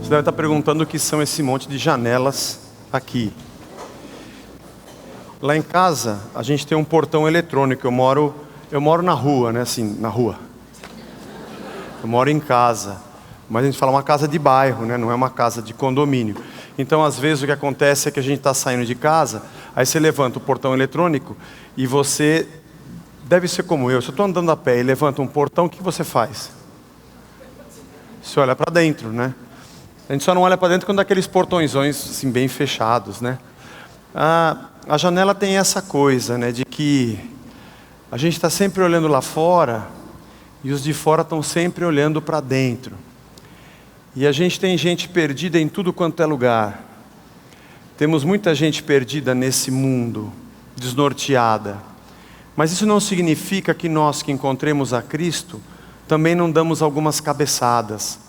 Você deve estar perguntando o que são esse monte de janelas aqui. Lá em casa, a gente tem um portão eletrônico. Eu moro na rua, né? Assim, na rua. Eu moro em casa. Mas a gente fala uma casa de bairro, né? Não é uma casa de condomínio. Então, às vezes, o que acontece é que a gente está saindo de casa, aí você levanta o portão eletrônico e você deve ser como eu. Se eu estou andando a pé e levanta um portão, o que você faz? Você olha para dentro, né? A gente só não olha para dentro quando aqueles portõezões assim, bem fechados, né? A janela tem essa coisa, né? De que a gente está sempre olhando lá fora e os de fora estão sempre olhando para dentro. E a gente tem gente perdida em tudo quanto é lugar. Temos muita gente perdida nesse mundo, desnorteada. Mas isso não significa que nós que encontremos a Cristo também não damos algumas cabeçadas.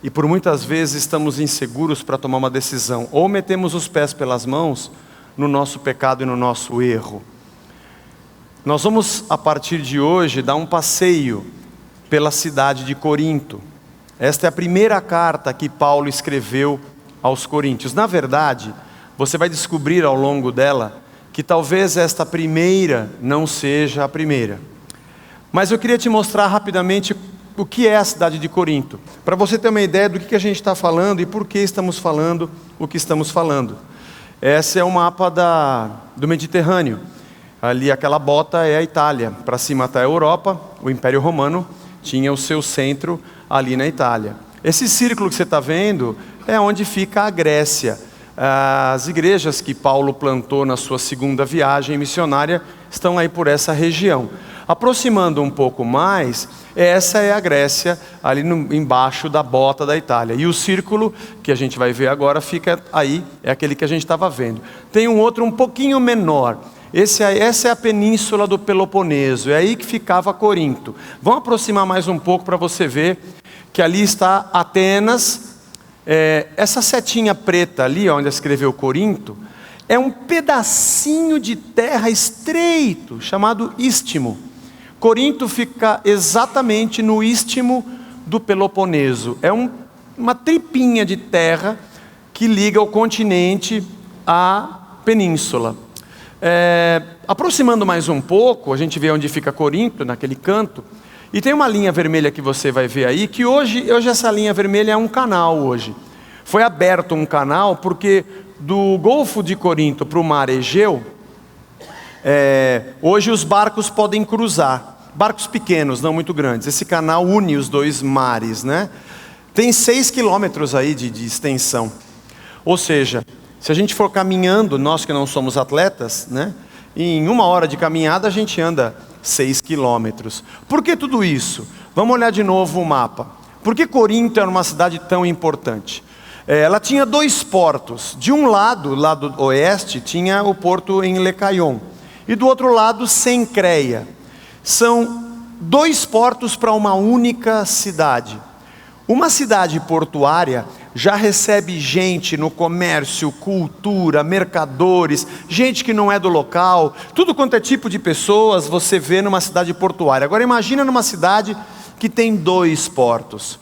E por muitas vezes estamos inseguros para tomar uma decisão. Ou metemos os pés pelas mãos no nosso pecado e no nosso erro. Nós vamos, a partir de hoje, dar um passeio pela cidade de Corinto. Esta é a primeira carta que Paulo escreveu aos Coríntios. Na verdade, você vai descobrir ao longo dela que talvez esta primeira não seja a primeira. Mas eu queria te mostrar rapidamente o que é a cidade de Corinto, para você ter uma ideia do que a gente está falando e por que estamos falando o que estamos falando. Esse é o mapa do Mediterrâneo. Ali aquela bota é a Itália, para cima está a Europa. O Império Romano tinha o seu centro ali na Itália. Esse círculo que você está vendo é onde fica a Grécia. As igrejas que Paulo plantou na sua segunda viagem missionária estão aí por essa região. Aproximando um pouco mais, essa é a Grécia, ali embaixo da bota da Itália. E o círculo, que a gente vai ver agora, fica aí, é aquele que a gente estava vendo. Tem um outro um pouquinho menor. Essa é a península do Peloponeso, é aí que ficava Corinto. Vamos aproximar mais um pouco para você ver que ali está Atenas. Essa setinha preta ali, onde escreveu Corinto, é um pedacinho de terra estreito, chamado Istmo. Corinto fica exatamente no Istmo do Peloponeso. É uma tripinha de terra que liga o continente à península. Aproximando mais um pouco, a gente vê onde fica Corinto, naquele canto. E tem uma linha vermelha que você vai ver aí, que hoje essa linha vermelha é um canal hoje. Foi aberto um canal porque do Golfo de Corinto para o Mar Egeu, hoje os barcos podem cruzar. Barcos pequenos, não muito grandes. Esse canal une os dois mares, né? Tem 6 quilômetros aí de extensão. Ou seja, se a gente for caminhando, nós que não somos atletas, né? Em 1 hora de caminhada a gente anda 6 quilômetros. Por que tudo isso? Vamos olhar de novo o mapa. Por que Corinto era uma cidade tão importante? Ela tinha 2 portos. De um lado, lado oeste, tinha o porto em Lecaion. E do outro lado, Cencreia. São 2 portos para uma única cidade. Uma cidade portuária já recebe gente no comércio, cultura, mercadores, gente que não é do local, tudo quanto é tipo de pessoas você vê numa cidade portuária. Agora imagina numa cidade que tem 2 portos.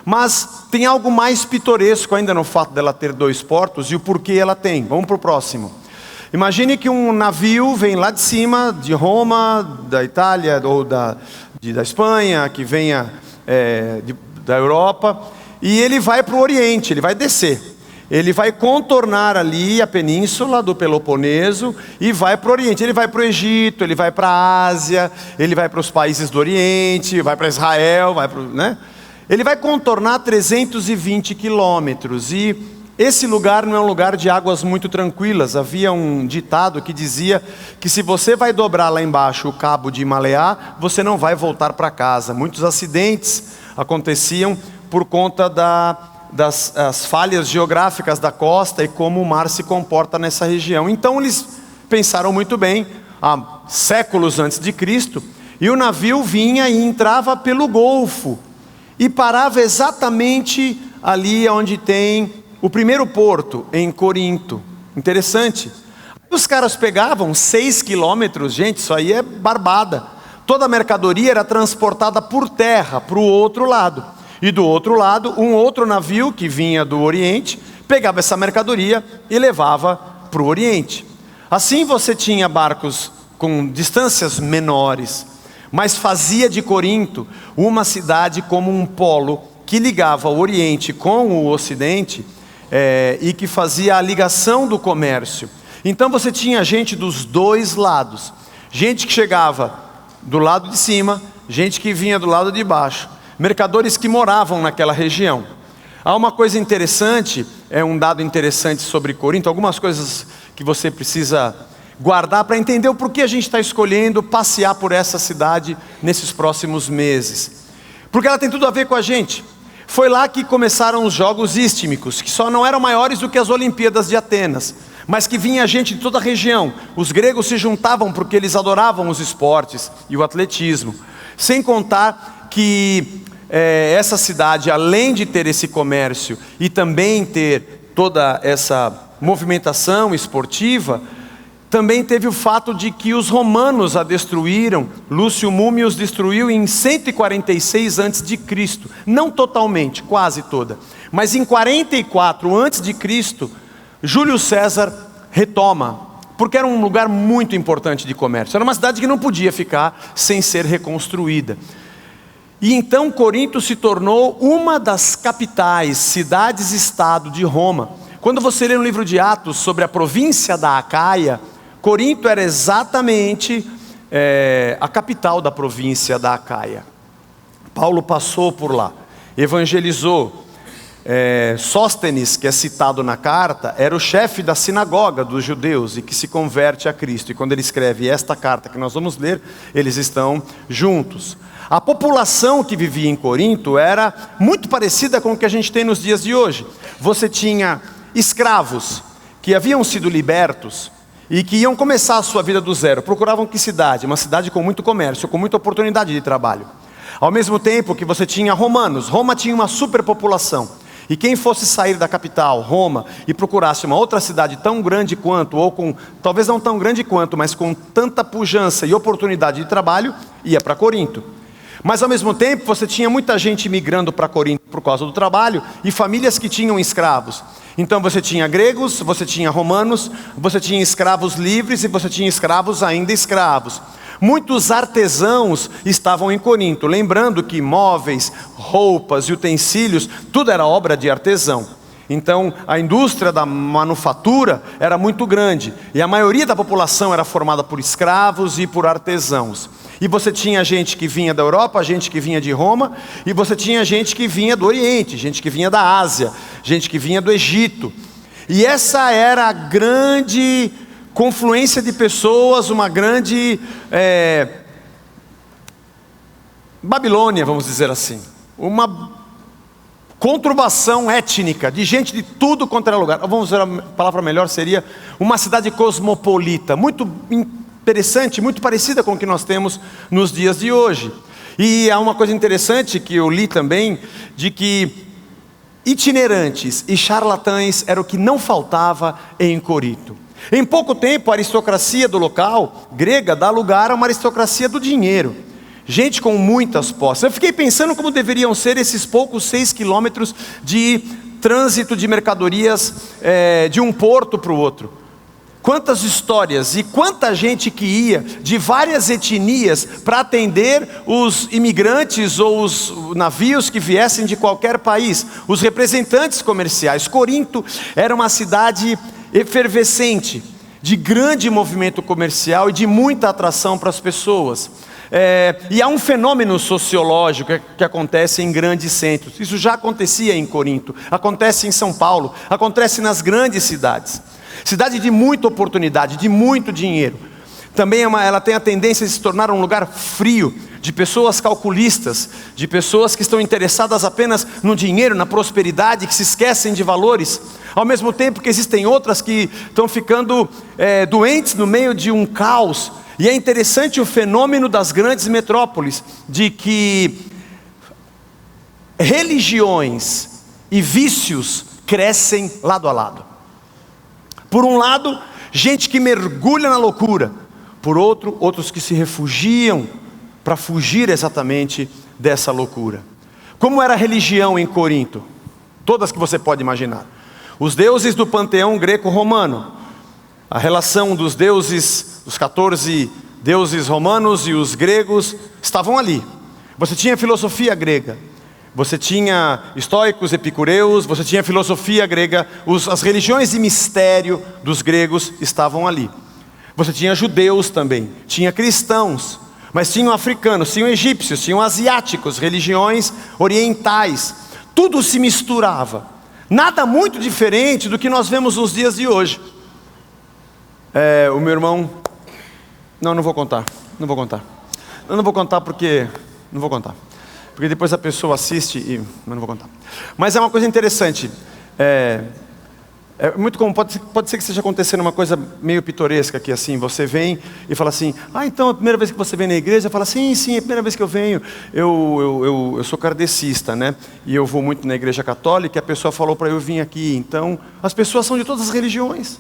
Mas tem algo mais pitoresco ainda no fato dela ter 2 portos e o porquê ela tem. Vamos para o próximo. Imagine que um navio vem lá de cima, de Roma, da Itália ou da Espanha, que venha da Europa, e ele vai para o Oriente, ele vai descer. Ele vai contornar ali a península do Peloponeso e vai para o Oriente. Ele vai para o Egito, ele vai para a Ásia, ele vai para os países do Oriente, vai para Israel, né? Ele vai contornar 320 quilômetros e esse lugar não é um lugar de águas muito tranquilas. Havia um ditado que dizia que se você vai dobrar lá embaixo o cabo de Maleá, você não vai voltar para casa. Muitos acidentes aconteciam por conta das falhas geográficas da costa e como o mar se comporta nessa região. Então eles pensaram muito bem, há séculos antes de Cristo, e o navio vinha e entrava pelo Golfo e parava exatamente ali onde tem o primeiro porto, em Corinto. Interessante. Os caras pegavam 6 quilômetros, gente, isso aí é barbada. Toda a mercadoria era transportada por terra para o outro lado. E do outro lado, um outro navio que vinha do Oriente, pegava essa mercadoria e levava para o Oriente. Assim você tinha barcos com distâncias menores, mas fazia de Corinto uma cidade como um polo que ligava o Oriente com o Ocidente, e que fazia a ligação do comércio. Então você tinha gente dos dois lados, gente que chegava do lado de cima, gente que vinha do lado de baixo, mercadores que moravam naquela região. Há uma coisa interessante, um dado interessante sobre Corinto, algumas coisas que você precisa guardar para entender o porquê a gente está escolhendo passear por essa cidade nesses próximos meses. Porque ela tem tudo a ver com a gente. Foi lá que começaram os Jogos Istmicos, que só não eram maiores do que as Olimpíadas de Atenas, mas que vinha gente de toda a região. Os gregos se juntavam porque eles adoravam os esportes e o atletismo. Sem contar que essa cidade, além de ter esse comércio e também ter toda essa movimentação esportiva, também teve o fato de que os romanos a destruíram. Lúcio Múmio os destruiu em 146 a.C., não totalmente, quase toda, mas em 44 a.C., Júlio César retoma, porque era um lugar muito importante de comércio, era uma cidade que não podia ficar sem ser reconstruída. E então Corinto se tornou uma das capitais, cidades-estado de Roma. Quando você lê no livro de Atos sobre a província da Acaia, Corinto era exatamente a capital da província da Acaia. Paulo passou por lá, evangelizou. Sóstenes, que é citado na carta, era o chefe da sinagoga dos judeus e que se converte a Cristo. E quando ele escreve esta carta que nós vamos ler, eles estão juntos. A população que vivia em Corinto era muito parecida com o que a gente tem nos dias de hoje. Você tinha escravos que haviam sido libertos e que iam começar a sua vida do zero. Procuravam que cidade? Uma cidade com muito comércio, com muita oportunidade de trabalho. Ao mesmo tempo que você tinha romanos. Roma tinha uma superpopulação. E quem fosse sair da capital, Roma, e procurasse uma outra cidade tão grande quanto, ou com, talvez não tão grande quanto, mas com tanta pujança e oportunidade de trabalho, ia para Corinto. Mas ao mesmo tempo você tinha muita gente migrando para Corinto por causa do trabalho e famílias que tinham escravos. Então você tinha gregos, você tinha romanos, você tinha escravos livres e você tinha escravos ainda escravos. Muitos artesãos estavam em Corinto, lembrando que móveis, roupas e utensílios, tudo era obra de artesão. Então a indústria da manufatura era muito grande e a maioria da população era formada por escravos e por artesãos. E você tinha gente que vinha da Europa, gente que vinha de Roma, e você tinha gente que vinha do Oriente, gente que vinha da Ásia, gente que vinha do Egito. E essa era a grande confluência de pessoas, uma grande Babilônia, vamos dizer assim. Uma conturbação étnica, de gente de tudo quanto era lugar. Vamos dizer, a palavra melhor seria uma cidade cosmopolita, muito interessante, muito parecida com o que nós temos nos dias de hoje. E há uma coisa interessante que eu li também, de que itinerantes e charlatães era o que não faltava em Corinto. Em pouco tempo a aristocracia do local, grega, dá lugar a uma aristocracia do dinheiro. Gente com muitas posses. Eu fiquei pensando como deveriam ser esses poucos 6 quilômetros de trânsito de mercadorias de um porto para o outro. Quantas histórias e quanta gente que ia de várias etnias para atender os imigrantes ou os navios que viessem de qualquer país, os representantes comerciais. Corinto era uma cidade efervescente, de grande movimento comercial e de muita atração para as pessoas. E há um fenômeno sociológico que acontece em grandes centros. Isso já acontecia em Corinto, acontece em São Paulo, acontece nas grandes cidades. Cidade de muita oportunidade, de muito dinheiro. Também ela tem a tendência de se tornar um lugar frio, de pessoas calculistas, de pessoas que estão interessadas apenas no dinheiro, na prosperidade, que se esquecem de valores. Ao mesmo tempo que existem outras que estão ficando doentes no meio de um caos. E é interessante o fenômeno das grandes metrópoles, de que religiões e vícios crescem lado a lado. Por um lado, gente que mergulha na loucura. Por outro, outros que se refugiam para fugir exatamente dessa loucura. Como era a religião em Corinto? Todas que você pode imaginar. Os deuses do panteão greco-romano. A relação dos deuses, os 14 deuses romanos e os gregos estavam ali. Você tinha filosofia grega. Você tinha estoicos, epicureus, você tinha filosofia grega. As religiões de mistério dos gregos estavam ali. Você tinha judeus também, tinha cristãos. Mas tinham africanos, tinham egípcios, tinham asiáticos, religiões orientais. Tudo se misturava. Nada muito diferente do que nós vemos nos dias de hoje. O meu irmão... Não vou contar. Não vou contar porque... Não vou contar. Porque depois a pessoa assiste e... Mas não vou contar. Mas é uma coisa interessante. É muito comum, pode ser que esteja acontecendo uma coisa meio pitoresca aqui assim. Você vem e fala assim: então a primeira vez que você vem na igreja, fala: sim, é a primeira vez que eu venho. Eu sou kardecista, né? E eu vou muito na igreja católica. E a pessoa falou para eu vir aqui. Então, as pessoas são de todas as religiões.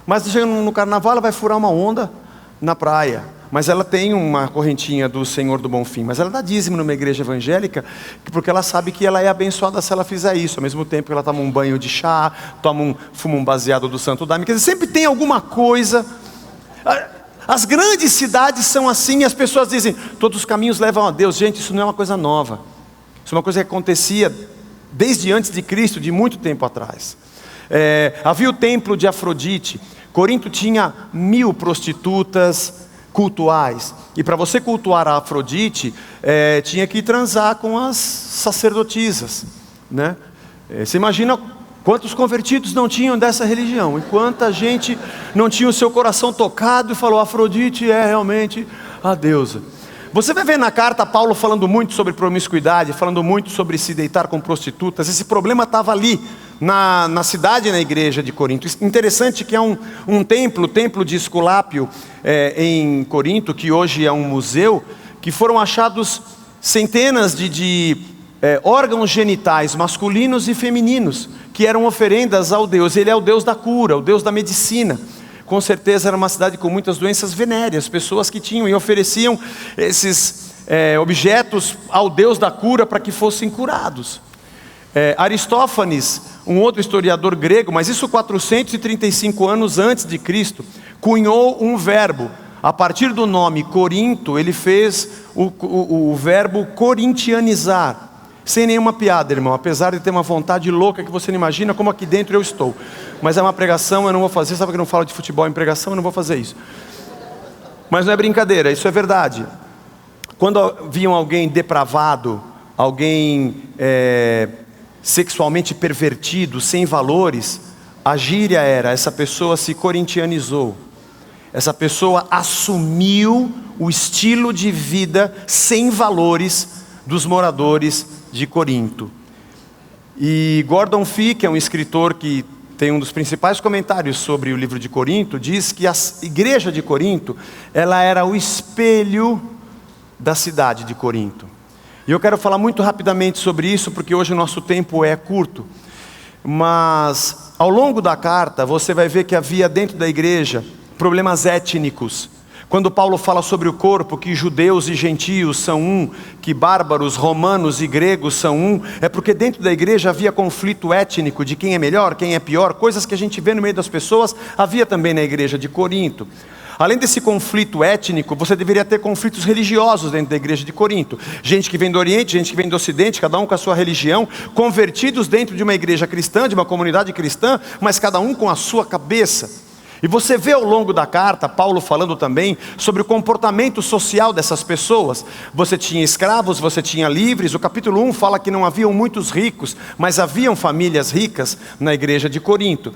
Mas chegando no carnaval, ela vai furar uma onda na praia. Mas ela tem uma correntinha do Senhor do Bonfim. Mas ela dá dízimo numa igreja evangélica, porque ela sabe que ela é abençoada se ela fizer isso. Ao mesmo tempo que ela toma um banho de chá, fuma um baseado do Santo Daime. Quer dizer, sempre tem alguma coisa. As grandes cidades são assim, as pessoas dizem: todos os caminhos levam a Deus. Gente, isso não é uma coisa nova. Isso é uma coisa que acontecia desde antes de Cristo, de muito tempo atrás. Havia o templo de Afrodite. Corinto tinha 1000 prostitutas cultuais. E para você cultuar a Afrodite, tinha que transar com as sacerdotisas, né? Você imagina quantos convertidos não tinham dessa religião, e quanta gente não tinha o seu coração tocado e falou: Afrodite é realmente a deusa. Você vai ver na carta Paulo falando muito sobre promiscuidade, falando muito sobre se deitar com prostitutas. Esse problema estava ali, na cidade, na igreja de Corinto. Interessante que há um templo, o templo de Esculápio, em Corinto, que hoje é um museu, que foram achados centenas de órgãos genitais masculinos e femininos, que eram oferendas ao Deus. Ele é o Deus da cura, o Deus da medicina. Com certeza era uma cidade com muitas doenças venéreas, pessoas que tinham e ofereciam esses objetos ao Deus da cura para que fossem curados. Aristófanes, um outro historiador grego, mas isso 435 anos antes de Cristo, cunhou um verbo. A partir do nome Corinto, ele fez o verbo corintianizar. Sem nenhuma piada, irmão, apesar de ter uma vontade louca que você não imagina, como aqui dentro eu estou. Mas é uma pregação, eu não vou fazer. Sabe que eu não falo de futebol em pregação, eu não vou fazer isso. Mas não é brincadeira, isso é verdade. Quando viam alguém depravado, alguém sexualmente pervertido, sem valores, a gíria era: essa pessoa se corintianizou. Essa pessoa assumiu o estilo de vida sem valores dos moradores de Corinto. E Gordon Fee, que é um escritor que tem um dos principais comentários sobre o livro de Corinto, diz que a igreja de Corinto, ela era o espelho da cidade de Corinto. E eu quero falar muito rapidamente sobre isso, porque hoje o nosso tempo é curto. Mas ao longo da carta, você vai ver que havia dentro da igreja problemas étnicos. Quando Paulo fala sobre o corpo, que judeus e gentios são um, que bárbaros, romanos e gregos são um, é porque dentro da igreja havia conflito étnico de quem é melhor, quem é pior, coisas que a gente vê no meio das pessoas, havia também na igreja de Corinto. Além desse conflito étnico, você deveria ter conflitos religiosos dentro da igreja de Corinto. Gente que vem do Oriente, gente que vem do Ocidente, cada um com a sua religião, convertidos dentro de uma igreja cristã, de uma comunidade cristã, mas cada um com a sua cabeça. E você vê ao longo da carta, Paulo falando também sobre o comportamento social dessas pessoas. Você tinha escravos, você tinha livres. O capítulo 1 fala que não haviam muitos ricos, mas haviam famílias ricas na igreja de Corinto.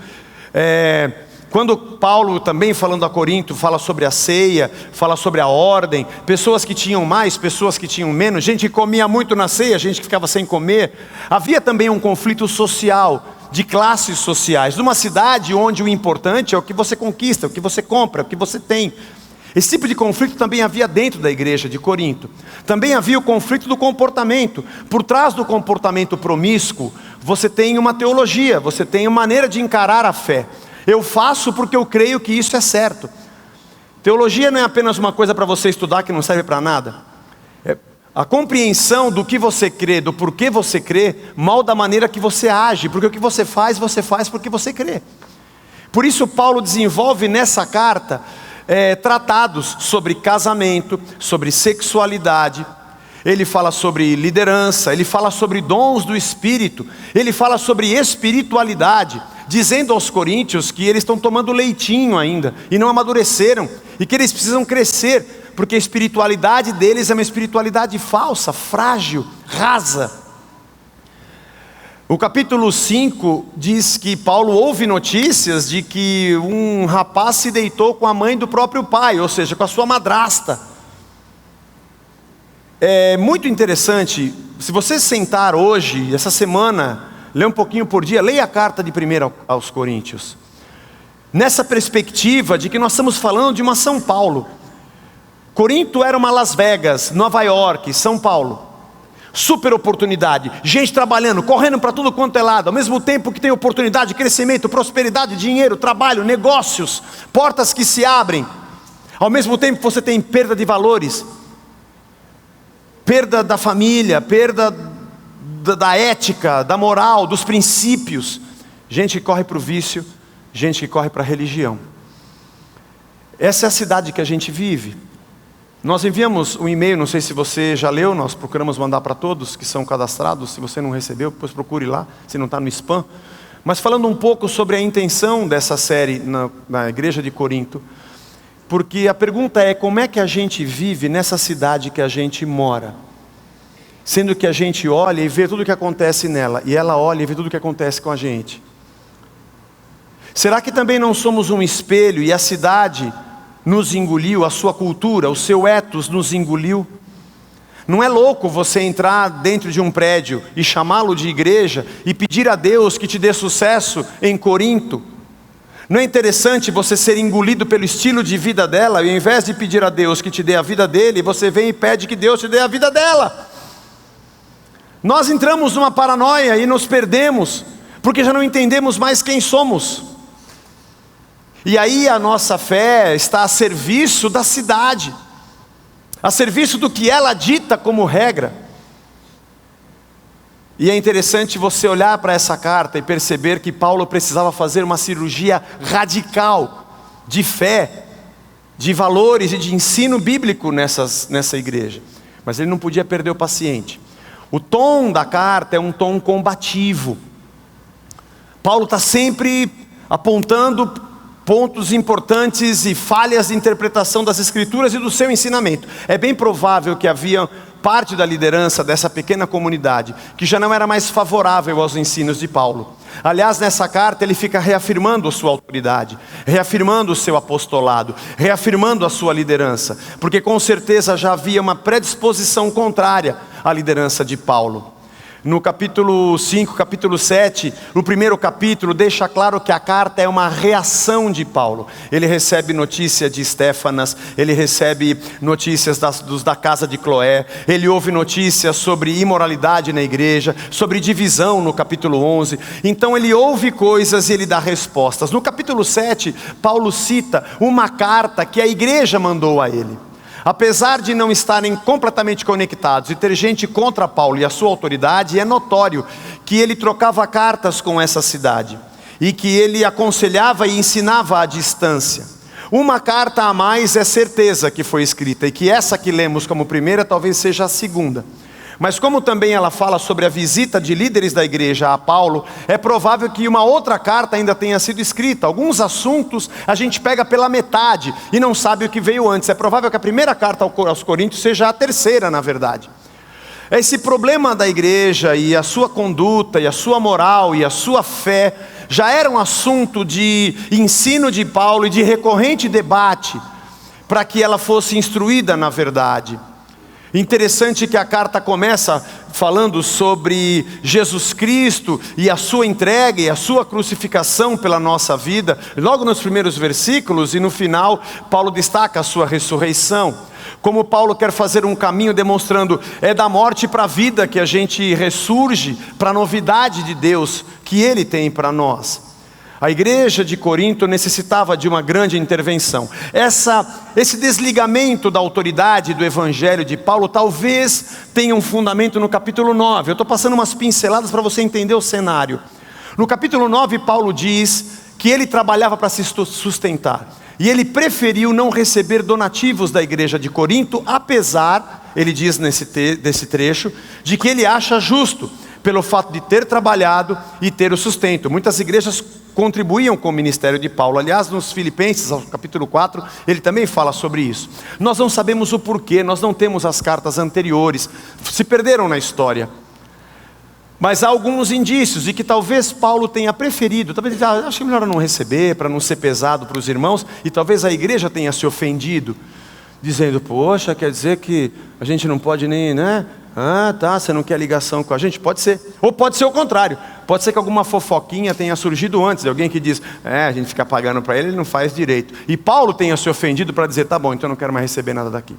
Quando Paulo também falando a Corinto, fala sobre a ceia, fala sobre a ordem, pessoas que tinham mais, pessoas que tinham menos, gente que comia muito na ceia, gente que ficava sem comer. Havia também um conflito social, de classes sociais, numa cidade onde o importante é o que você conquista, o que você compra, o que você tem. Esse tipo de conflito também havia dentro da igreja de Corinto. Também havia o conflito do comportamento. Por trás do comportamento promíscuo, você tem uma teologia, você tem uma maneira de encarar a fé. Eu faço porque eu creio que isso é certo. Teologia não é apenas uma coisa para você estudar que não serve para nada. A compreensão do que você crê, do porquê você crê, molda a maneira que você age, porque o que você faz porque você crê. Por isso Paulo desenvolve nessa carta tratados sobre casamento, sobre sexualidade. Ele fala sobre liderança, ele fala sobre dons do Espírito, ele fala sobre espiritualidade, dizendo aos coríntios que eles estão tomando leitinho ainda, e não amadureceram, e que eles precisam crescer, porque a espiritualidade deles é uma espiritualidade falsa, frágil, rasa. O capítulo 5 diz que Paulo ouve notícias de que um rapaz se deitou com a mãe do próprio pai, ou seja, com a sua madrasta. É muito interessante, se você sentar hoje, essa semana, ler um pouquinho por dia, leia a carta de 1 aos Coríntios. Nessa perspectiva de que nós estamos falando de uma São Paulo. Corinto era uma Las Vegas, Nova York, São Paulo. Super oportunidade, gente trabalhando, correndo para tudo quanto é lado, ao mesmo tempo que tem oportunidade, crescimento, prosperidade, dinheiro, trabalho, negócios, portas que se abrem. Ao mesmo tempo você tem perda de valores, perda da família, perda da ética, da moral, dos princípios. Gente que corre para o vício, gente que corre para a religião. Essa é a cidade que a gente vive. Nós enviamos um e-mail, não sei se você já leu, nós procuramos mandar para todos que são cadastrados. Se você não recebeu, depois procure lá, se não está no spam. Mas falando um pouco sobre a intenção dessa série na igreja de Corinto. Porque a pergunta é, como é que a gente vive nessa cidade que a gente mora? Sendo que a gente olha e vê tudo o que acontece nela, e ela olha e vê tudo o que acontece com a gente. Será que também não somos um espelho e a cidade nos engoliu, a sua cultura, o seu ethos nos engoliu? Não é louco você entrar dentro de um prédio e chamá-lo de igreja e pedir a Deus que te dê sucesso em Corinto? Não é interessante você ser engolido pelo estilo de vida dela, e ao invés de pedir a Deus que te dê a vida dele, você vem e pede que Deus te dê a vida dela? Nós entramos numa paranoia e nos perdemos, porque já não entendemos mais quem somos. E aí a nossa fé está a serviço da cidade, a serviço do que ela dita como regra. E é interessante você olhar para essa carta e perceber que Paulo precisava fazer uma cirurgia radical de fé, de valores e de ensino bíblico nessa igreja. Mas ele não podia perder o paciente. O tom da carta é um tom combativo. Paulo está sempre apontando pontos importantes e falhas de interpretação das Escrituras e do seu ensinamento. É bem provável que havia parte da liderança dessa pequena comunidade que já não era mais favorável aos ensinos de Paulo. Aliás, nessa carta ele fica reafirmando a sua autoridade, reafirmando o seu apostolado, reafirmando a sua liderança, porque com certeza já havia uma predisposição contrária à liderança de Paulo. No capítulo 5, capítulo 7, no primeiro capítulo, deixa claro que a carta é uma reação de Paulo. Ele recebe notícia de Estéfanas, ele recebe notícias da casa de Cloé, ele ouve notícias sobre imoralidade na igreja, sobre divisão no capítulo 11. Então ele ouve coisas e ele dá respostas. No capítulo 7, Paulo cita uma carta que a igreja mandou a ele. Apesar de não estarem completamente conectados e ter gente contra Paulo e a sua autoridade, é notório que ele trocava cartas com essa cidade e que ele aconselhava e ensinava à distância. Uma carta a mais é certeza que foi escrita, e que essa que lemos como primeira talvez seja a segunda. Mas como também ela fala sobre a visita de líderes da igreja a Paulo, é provável que uma outra carta ainda tenha sido escrita. Alguns assuntos a gente pega pela metade e não sabe o que veio antes. É provável que a primeira carta aos Coríntios seja a terceira, na verdade. Esse problema da igreja e a sua conduta e a sua moral e a sua fé já era um assunto de ensino de Paulo e de recorrente debate para que ela fosse instruída na verdade. Interessante que a carta começa falando sobre Jesus Cristo e a sua entrega e a sua crucificação pela nossa vida, logo nos primeiros versículos, e no final Paulo destaca a sua ressurreição. Como Paulo quer fazer um caminho demonstrando, é da morte para a vida que a gente ressurge para a novidade de Deus que Ele tem para nós. A igreja de Corinto necessitava de uma grande intervenção. Esse desligamento da autoridade do evangelho de Paulo talvez tenha um fundamento no capítulo 9. Eu estou passando umas pinceladas para você entender o cenário. No capítulo 9, Paulo diz que ele trabalhava para se sustentar. E ele preferiu não receber donativos da igreja de Corinto, apesar, ele diz desse trecho, de que ele acha justo, pelo fato de ter trabalhado e ter o sustento. Muitas igrejas contribuíam com o ministério de Paulo. Aliás, nos Filipenses, ao capítulo 4, ele também fala sobre isso. Nós não sabemos o porquê, nós não temos as cartas anteriores, se perderam na história. Mas há alguns indícios de que talvez Paulo tenha preferido, talvez acho que é melhor eu não receber, para não ser pesado para os irmãos, e talvez a igreja tenha se ofendido, dizendo, poxa, quer dizer que a gente não pode nem, né? Ah, tá, você não quer ligação com a gente? Pode ser. Ou pode ser o contrário, pode ser que alguma fofoquinha tenha surgido antes, de alguém que diz, a gente fica pagando para ele, ele não faz direito. E Paulo tenha se ofendido para dizer, tá bom, então eu não quero mais receber nada daqui.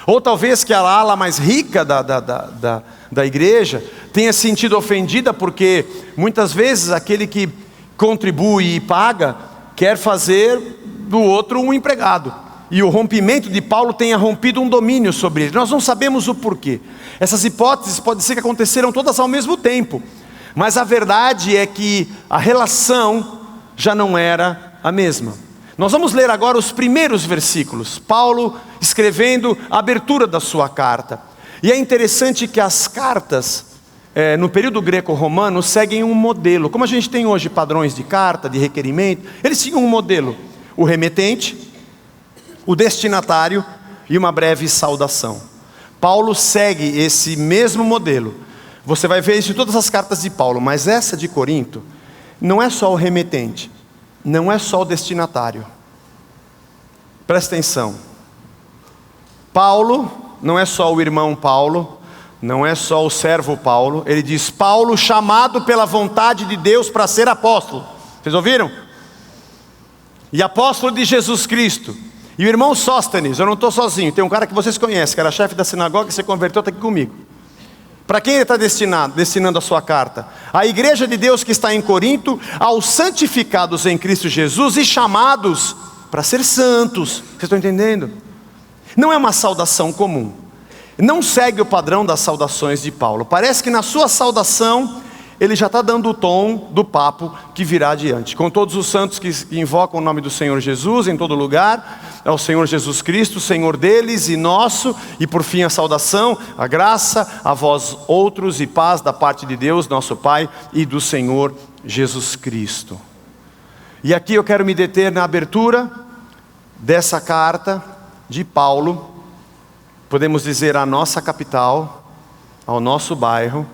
Ou talvez que a ala mais rica da igreja tenha se sentido ofendida, porque muitas vezes aquele que contribui e paga, quer fazer do outro um empregado. E o rompimento de Paulo tenha rompido um domínio sobre ele. Nós não sabemos o porquê. Essas hipóteses pode ser que aconteceram todas ao mesmo tempo. Mas a verdade é que a relação já não era a mesma. Nós vamos ler agora os primeiros versículos. Paulo escrevendo a abertura da sua carta. E é interessante que as cartas, no período greco-romano, seguem um modelo. Como a gente tem hoje padrões de carta, de requerimento, eles tinham um modelo. O remetente, o destinatário e uma breve saudação. Paulo segue esse mesmo modelo. Você vai ver isso em todas as cartas de Paulo, mas essa de Corinto não é só o remetente, não é só o destinatário. Presta atenção. Paulo não é só o irmão Paulo, não é só o servo Paulo. Ele diz, Paulo chamado pela vontade de Deus para ser apóstolo. Vocês ouviram? E apóstolo de Jesus Cristo. E o irmão Sóstenes, eu não estou sozinho, tem um cara que vocês conhecem, que era chefe da sinagoga, que se converteu, está aqui comigo. Para quem ele está destinando a sua carta? A igreja de Deus que está em Corinto, aos santificados em Cristo Jesus e chamados para ser santos. Vocês estão entendendo? Não é uma saudação comum. Não segue o padrão das saudações de Paulo. Parece que na sua saudação ele já está dando o tom do papo que virá adiante. Com todos os santos que invocam o nome do Senhor Jesus em todo lugar, ao Senhor Jesus Cristo, Senhor deles e nosso, e por fim a saudação, a graça a vós outros e paz da parte de Deus, nosso Pai, e do Senhor Jesus Cristo. E aqui eu quero me deter na abertura dessa carta de Paulo, podemos dizer a nossa capital, ao nosso bairro,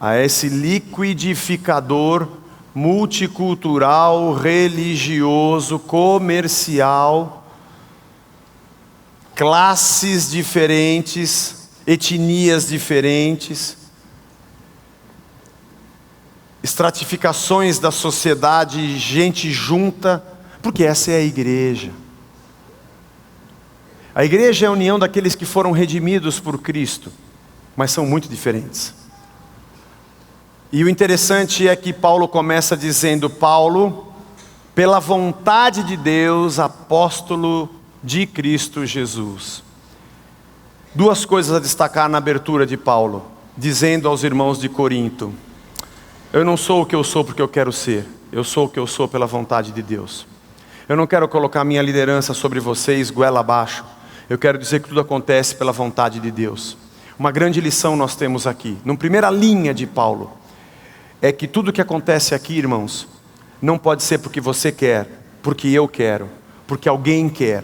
a esse liquidificador multicultural, religioso, comercial, classes diferentes, etnias diferentes, estratificações da sociedade, gente junta, porque essa é a igreja. A igreja é a união daqueles que foram redimidos por Cristo, mas são muito diferentes. E o interessante é que Paulo começa dizendo, Paulo, pela vontade de Deus, apóstolo de Cristo Jesus. Duas coisas a destacar na abertura de Paulo, dizendo aos irmãos de Corinto, eu não sou o que eu sou porque eu quero ser, eu sou o que eu sou pela vontade de Deus. Eu não quero colocar minha liderança sobre vocês goela abaixo, eu quero dizer que tudo acontece pela vontade de Deus. Uma grande lição nós temos aqui, na primeira linha de Paulo, é que tudo que acontece aqui, irmãos, não pode ser porque você quer, porque eu quero, porque alguém quer.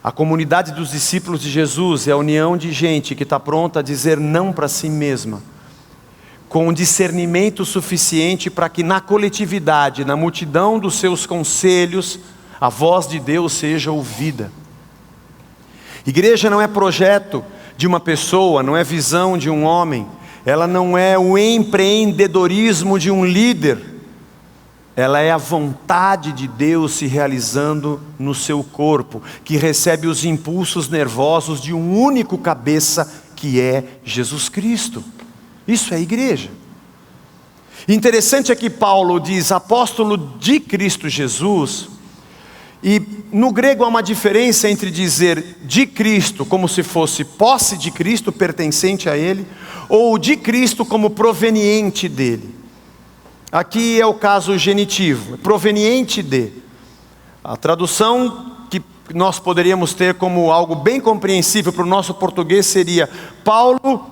A comunidade dos discípulos de Jesus é a união de gente que está pronta a dizer não para si mesma, com um discernimento suficiente para que na coletividade, na multidão dos seus conselhos, a voz de Deus seja ouvida. Igreja não é projeto de uma pessoa, não é visão de um homem, ela não é o empreendedorismo de um líder, ela é a vontade de Deus se realizando no seu corpo, que recebe os impulsos nervosos de um único cabeça, que é Jesus Cristo. Isso é igreja. Interessante é que Paulo diz apóstolo de Cristo Jesus, e no grego há uma diferença entre dizer de Cristo como se fosse posse de Cristo, pertencente a Ele, ou de Cristo como proveniente dele. Aqui é o caso genitivo, proveniente de. A tradução que nós poderíamos ter como algo bem compreensível para o nosso português seria: Paulo,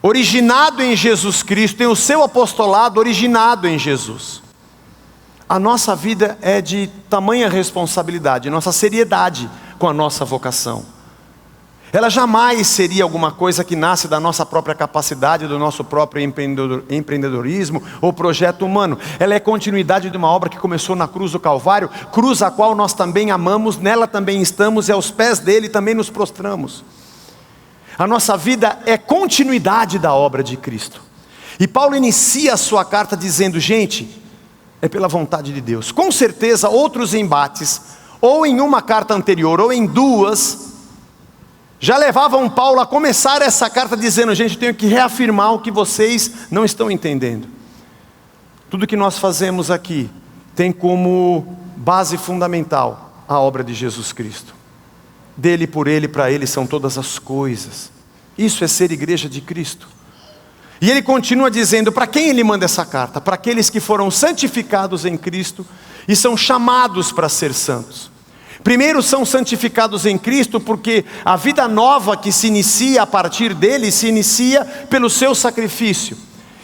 originado em Jesus Cristo, tem o seu apostolado originado em Jesus. A nossa vida é de tamanha responsabilidade, nossa seriedade com a nossa vocação. Ela jamais seria alguma coisa que nasce da nossa própria capacidade, do nosso próprio empreendedorismo ou projeto humano. Ela é continuidade de uma obra que começou na cruz do Calvário, cruz a qual nós também amamos, nela também estamos e aos pés dele também nos prostramos. A nossa vida é continuidade da obra de Cristo. E Paulo inicia a sua carta dizendo: gente, é pela vontade de Deus. Com certeza outros embates, ou em uma carta anterior, ou em duas, já levavam Paulo a começar essa carta dizendo: gente, eu tenho que reafirmar o que vocês não estão entendendo. Tudo que nós fazemos aqui tem como base fundamental a obra de Jesus Cristo. Dele, por Ele, para Ele são todas as coisas. Isso é ser igreja de Cristo. E ele continua dizendo: para quem ele manda essa carta? Para aqueles que foram santificados em Cristo e são chamados para ser santos. Primeiro são santificados em Cristo porque a vida nova que se inicia a partir dele, se inicia pelo seu sacrifício,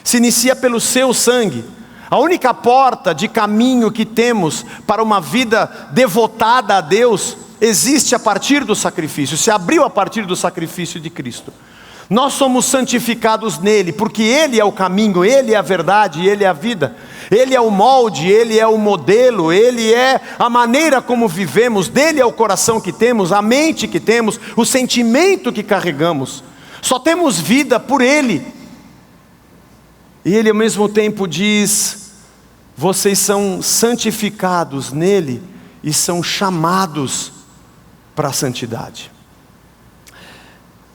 se inicia pelo seu sangue. A única porta de caminho que temos para uma vida devotada a Deus existe a partir do sacrifício, se abriu a partir do sacrifício de Cristo. Nós somos santificados nele, porque Ele é o caminho, Ele é a verdade, Ele é a vida. Ele é o molde, Ele é o modelo, Ele é a maneira como vivemos, dele é o coração que temos, a mente que temos, o sentimento que carregamos. Só temos vida por Ele. E Ele ao mesmo tempo diz: vocês são santificados nele e são chamados para a santidade.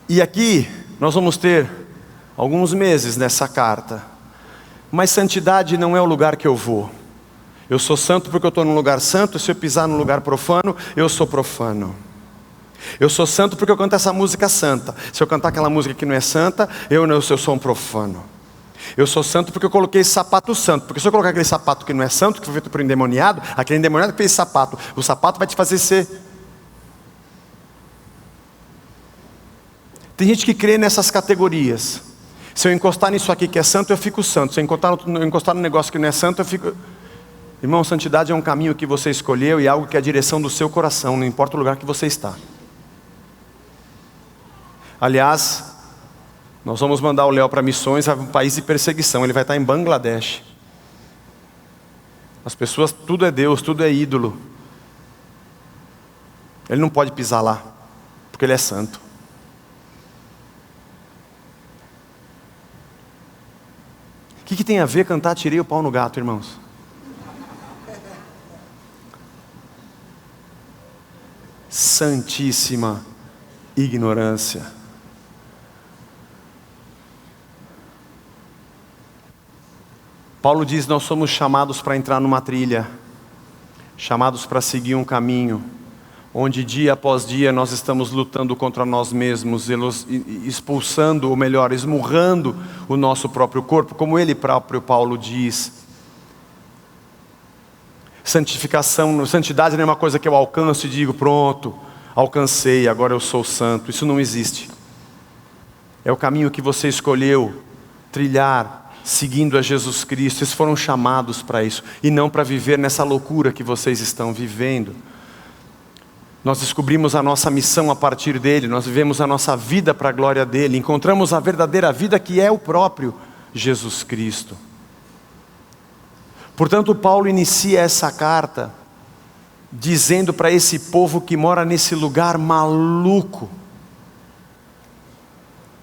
E aqui nós vamos ter alguns meses nessa carta, mas santidade não é o lugar que eu vou. Eu sou santo porque eu estou num lugar santo, se eu pisar num lugar profano, eu sou profano. Eu sou santo porque eu canto essa música santa, se eu cantar aquela música que não é santa, eu sou um profano. Eu sou santo porque eu coloquei esse sapato santo, porque se eu colocar aquele sapato que não é santo, que foi feito por um endemoniado, aquele endemoniado que fez esse sapato, o sapato vai te fazer ser... Tem gente que crê nessas categorias. Se eu encostar nisso aqui que é santo, eu fico santo. Se eu encostar no negócio que não é santo, eu fico... Irmão, santidade é um caminho que você escolheu e é algo que é a direção do seu coração, não importa o lugar que você está. Aliás, nós vamos mandar o Léo para missões, vai para um país de perseguição, ele vai estar em Bangladesh. As pessoas, tudo é Deus, tudo é ídolo. Ele não pode pisar lá, porque ele é santo. O que tem a ver cantar "Tirei o pau no gato", irmãos? Santíssima ignorância. Paulo diz: nós somos chamados para entrar numa trilha, chamados para seguir um caminho, onde dia após dia nós estamos lutando contra nós mesmos, expulsando, ou melhor, esmurrando o nosso próprio corpo, como ele próprio, Paulo, diz. Santificação, santidade não é uma coisa que eu alcanço e digo: pronto, alcancei, agora eu sou santo. Isso não existe. É o caminho que você escolheu trilhar, seguindo a Jesus Cristo. Vocês foram chamados para isso, e não para viver nessa loucura que vocês estão vivendo. Nós descobrimos a nossa missão a partir dele, nós vivemos a nossa vida para a glória dele, encontramos a verdadeira vida que é o próprio Jesus Cristo. Portanto, Paulo inicia essa carta dizendo para esse povo que mora nesse lugar maluco: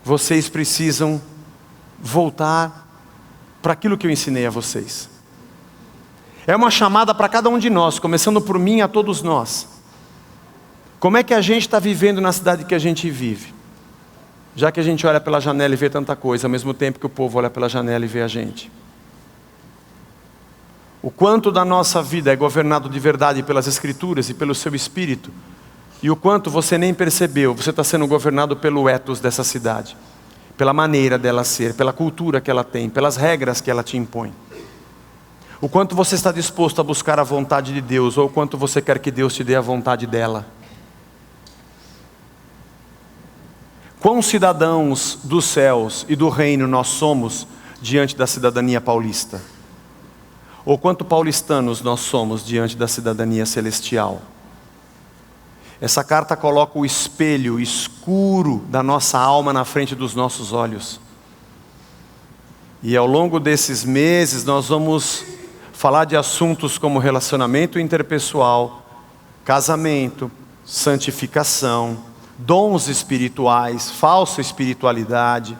vocês precisam voltar para aquilo que eu ensinei a vocês. É uma chamada para cada um de nós, começando por mim, a todos nós. Como é que a gente está vivendo na cidade que a gente vive? Já que a gente olha pela janela e vê tanta coisa, ao mesmo tempo que o povo olha pela janela e vê a gente. O quanto da nossa vida é governado de verdade pelas Escrituras e pelo seu Espírito. E o quanto você nem percebeu, você está sendo governado pelo ethos dessa cidade. Pela maneira dela ser, pela cultura que ela tem, pelas regras que ela te impõe. O quanto você está disposto a buscar a vontade de Deus, ou o quanto você quer que Deus te dê a vontade dela. Quão cidadãos dos céus e do reino nós somos diante da cidadania paulista? Ou quanto paulistanos nós somos diante da cidadania celestial? Essa carta coloca o espelho escuro da nossa alma na frente dos nossos olhos. E ao longo desses meses nós vamos falar de assuntos como relacionamento interpessoal, casamento, santificação, dons espirituais, falsa espiritualidade.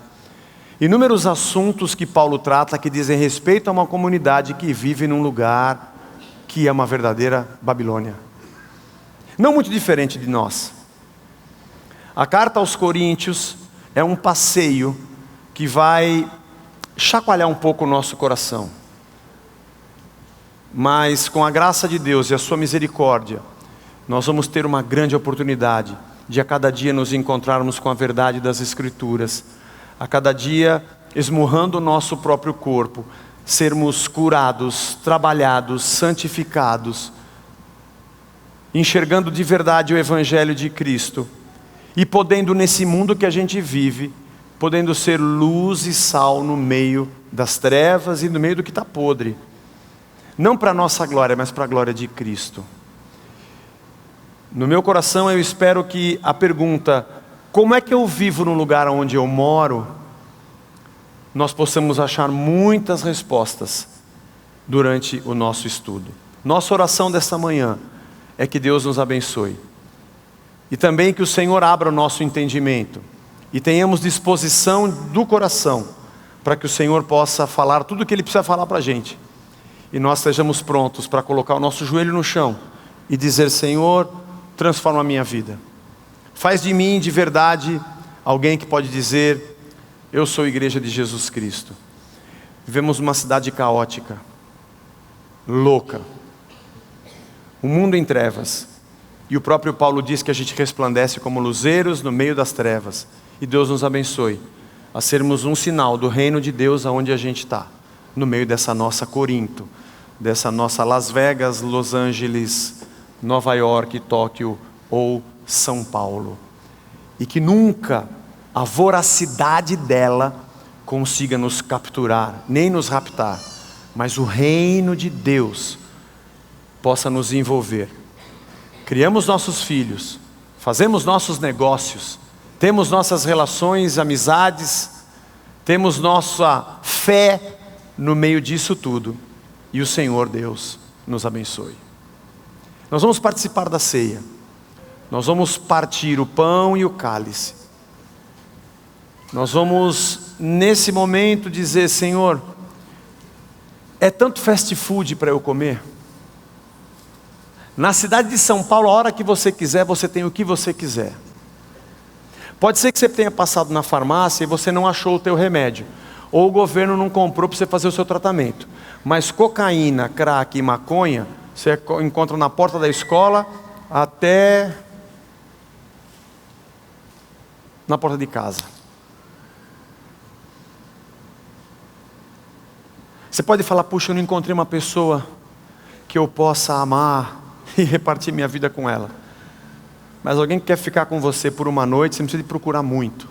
Inúmeros assuntos que Paulo trata que dizem respeito a uma comunidade que vive num lugar que é uma verdadeira Babilônia. Não muito diferente de nós. A carta aos Coríntios é um passeio que vai chacoalhar um pouco o nosso coração. Mas com a graça de Deus e a sua misericórdia, nós vamos ter uma grande oportunidade de a cada dia nos encontrarmos com a verdade das Escrituras. A cada dia, esmurrando o nosso próprio corpo, sermos curados, trabalhados, santificados, enxergando de verdade o Evangelho de Cristo, e podendo nesse mundo que a gente vive, podendo ser luz e sal no meio das trevas e no meio do que está podre, não para a nossa glória, mas para a glória de Cristo. No meu coração eu espero que a pergunta, como é que eu vivo no lugar onde eu moro, nós possamos achar muitas respostas durante o nosso estudo. Nossa oração desta manhã é que Deus nos abençoe. E também que o Senhor abra o nosso entendimento. E tenhamos disposição do coração para que o Senhor possa falar tudo o que Ele precisa falar para a gente. E nós estejamos prontos para colocar o nosso joelho no chão e dizer: Senhor, transforma a minha vida. Faz de mim, de verdade, alguém que pode dizer: eu sou a igreja de Jesus Cristo. Vivemos uma cidade caótica, louca, um mundo em trevas. E o próprio Paulo diz que a gente resplandece como luzeiros no meio das trevas. E Deus nos abençoe a sermos um sinal do reino de Deus aonde a gente está, no meio dessa nossa Corinto, dessa nossa Las Vegas, Los Angeles, Nova York, Tóquio ou São Paulo. E que nunca a voracidade dela consiga nos capturar, nem nos raptar, mas o reino de Deus possa nos envolver. Criamos nossos filhos, fazemos nossos negócios, temos nossas relações, amizades, temos nossa fé no meio disso tudo, e o Senhor Deus nos abençoe. Nós vamos participar da ceia, nós vamos partir o pão e o cálice, nós vamos nesse momento dizer: Senhor, é tanto fast food para eu comer? Na cidade de São Paulo, a hora que você quiser, você tem o que você quiser. Pode ser que você tenha passado na farmácia e você não achou o teu remédio, ou o governo não comprou para você fazer o seu tratamento. Mas cocaína, crack e maconha, você encontra na porta da escola até na porta de casa. Você pode falar: puxa, eu não encontrei uma pessoa que eu possa amar e repartir minha vida com ela. Mas alguém que quer ficar com você por uma noite, você não precisa de procurar muito.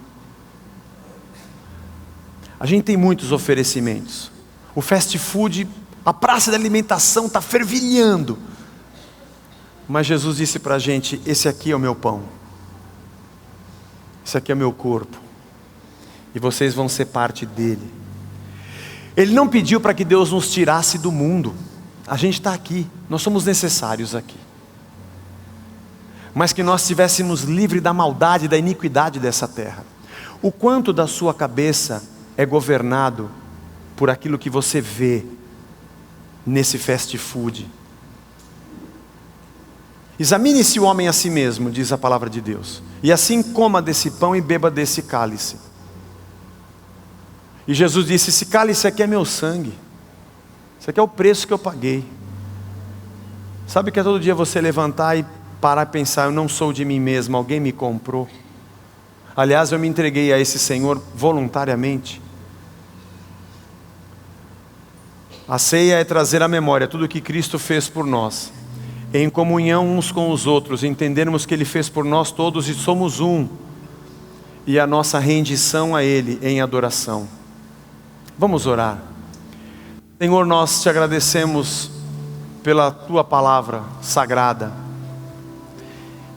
A gente tem muitos oferecimentos. O fast food, a praça de alimentação está fervilhando. Mas Jesus disse para a gente: esse aqui é o meu pão, esse aqui é o meu corpo, e vocês vão ser parte dele. Ele não pediu para que Deus nos tirasse do mundo. A gente está aqui, nós somos necessários aqui. Mas que nós estivéssemos livres da maldade, da iniquidade dessa terra. O quanto da sua cabeça é governado por aquilo que você vê nesse fast food? Examine-se o homem a si mesmo, diz a palavra de Deus, e assim coma desse pão e beba desse cálice. E Jesus disse: esse cálice aqui é meu sangue. Isso aqui é o preço que eu paguei. Sabe que é todo dia você levantar e parar e pensar: eu não sou de mim mesmo, alguém me comprou. Aliás, eu me entreguei a esse Senhor voluntariamente. A ceia é trazer à memória tudo o que Cristo fez por nós, em comunhão uns com os outros, entendermos que Ele fez por nós todos e somos um, e a nossa rendição a Ele em adoração. Vamos orar. Senhor, nós te agradecemos pela Tua palavra sagrada,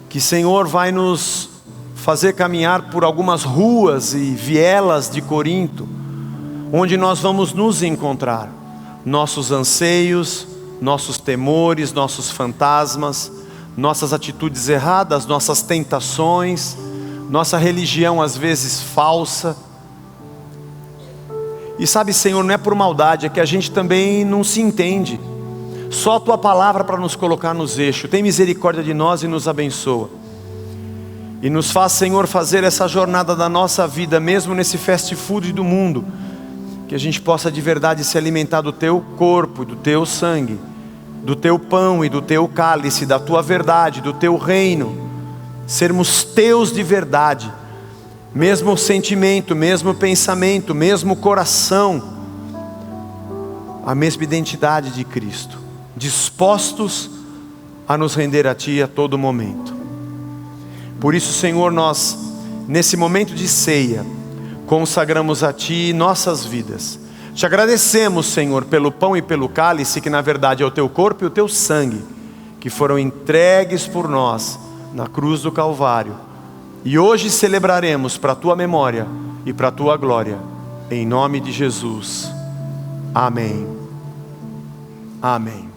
que, Senhor, vai nos fazer caminhar por algumas ruas e vielas de Corinto, onde nós vamos nos encontrar. Nossos anseios, nossos temores, nossos fantasmas, nossas atitudes erradas, nossas tentações, nossa religião às vezes falsa. E sabe, Senhor, não é por maldade, é que a gente também não se entende. Só a Tua palavra para nos colocar nos eixos. Tem misericórdia de nós e nos abençoa. E nos faz, Senhor, fazer essa jornada da nossa vida, mesmo nesse fast food do mundo, que a gente possa de verdade se alimentar do Teu corpo, do Teu sangue, do Teu pão e do Teu cálice, da Tua verdade, do Teu reino. Sermos Teus de verdade, mesmo sentimento, mesmo pensamento, mesmo coração, a mesma identidade de Cristo, dispostos a nos render a Ti a todo momento. Por isso, Senhor, nós, nesse momento de ceia, consagramos a Ti nossas vidas. Te agradecemos, Senhor, pelo pão e pelo cálice, que na verdade é o Teu corpo e o Teu sangue, que foram entregues por nós na cruz do Calvário. E hoje celebraremos para a Tua memória e para a Tua glória, em nome de Jesus. Amém. Amém.